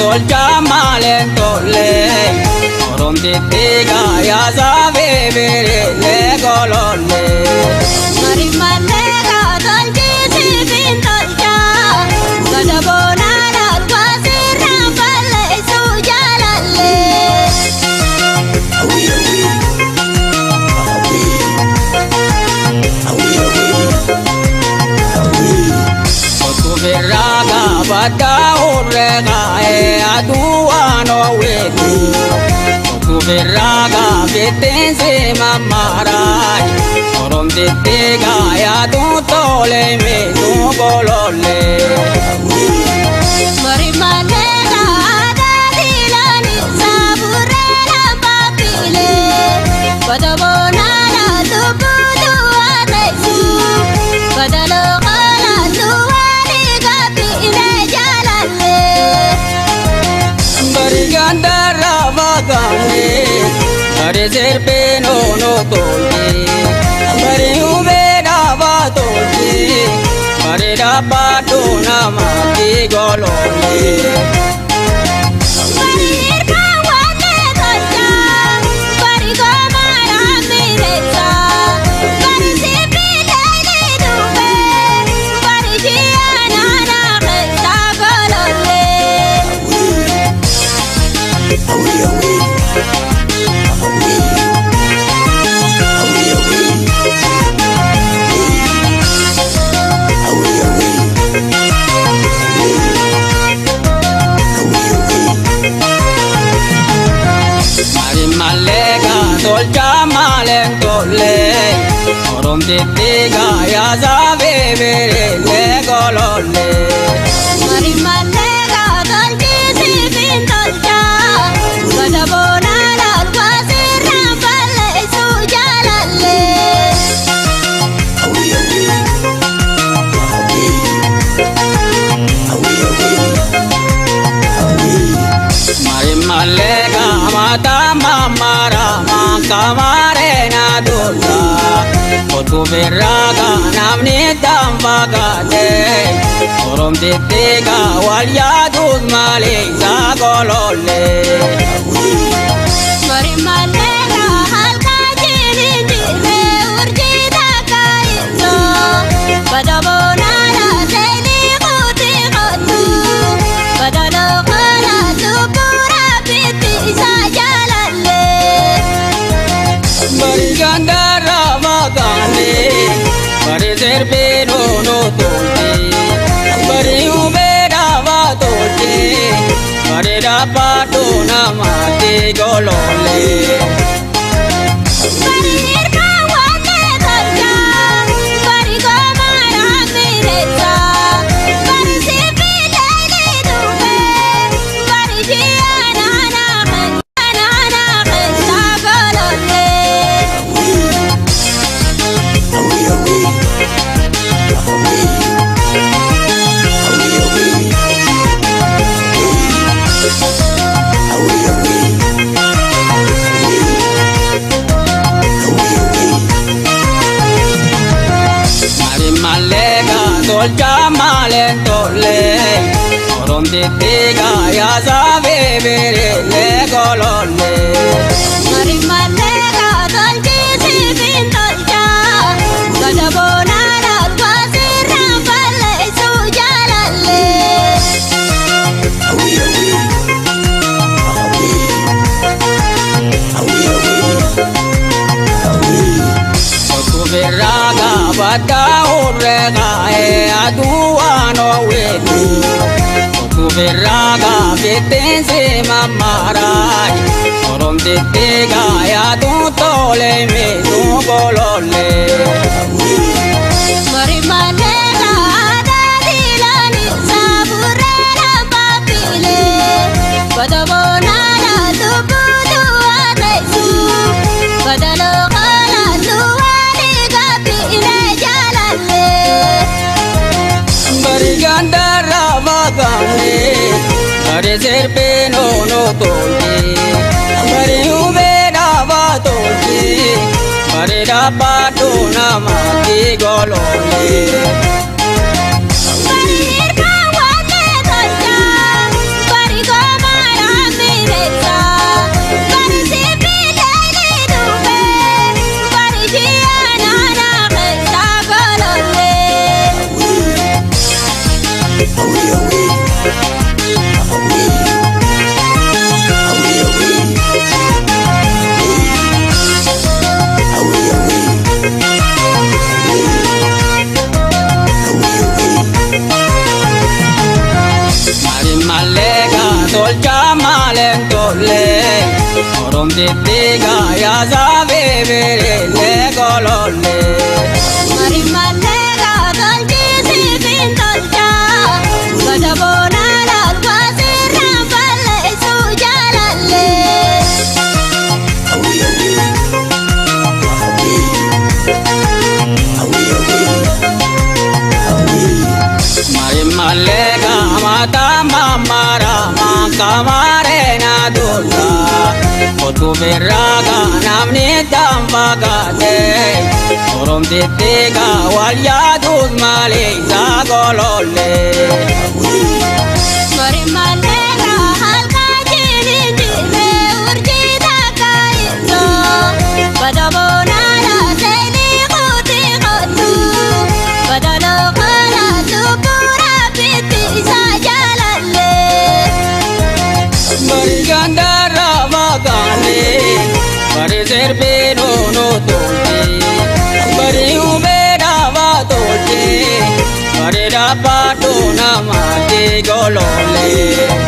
tolcha malen tolle Orom titiga ya sabe bere le golole Marimalega tolchi sibin tolcha Gadabona narwasirra palle sujalalle Viraga bada urega aduano wetu Viraga vitense mamarai Orom titiga ya tu tole me tu golole Marimalega adadilani saburela papile Gadabona natubudu anesu Gadalo Gandara magane Bare serpe no tolti Bare ubeda va tolti Bare da pato na mati golole Tolcha malen tolle Orom titiga ya sabe bere le golole Marimalega tolchi sibin tolcha Gadabona narwasirra palle sujalalle Marimalega mata mamara kamare na dola Otu viraga namni dambaga de Orom titiga walya duz male za golole Marimalega halka jini jine urjida kaito Gadabona na seli kuti kotu Gadalo kala tupura piti sajalalle Gandara magane Bare serpe no tolti Bare ubeda va tolti Bare da pato na mati golole Tolcha malen tolle Orom titiga ya sabe bere le golole Marimalega tolchi sibin tolcha Gadabona narwasirra palle sujalalle Viraga bada urega aduano wetu Viraga vitense mamarai Orom titiga ya tu tole me tu golole Marimalega adadilani saburela papile Gadabona natubudu anesu Gadalo kala tuwali kapile jalalle Gandara magane Bare serpe no tolti Bare ubeda va tolti Bare da pato na mati golole Marimalega tolcha Barigoma Tolcha malen tolle, orom dittiga ya zabe bere le golole. Mari malega dolci sipin tolcha, badabona lal wasirra balle su jalalle. Mari malega mata mamara kamare na dola, otu beraga namni dambaga de, orom dittiga walya dud male zagolole. Mari malega halka jini jine urji dakaito, badabona la seli khuti khutu, badalo khala supura biti sajalalle. Bari gandara bagane, bari serbe no tolte, bari ubera va tolte, bari rapato namate golole.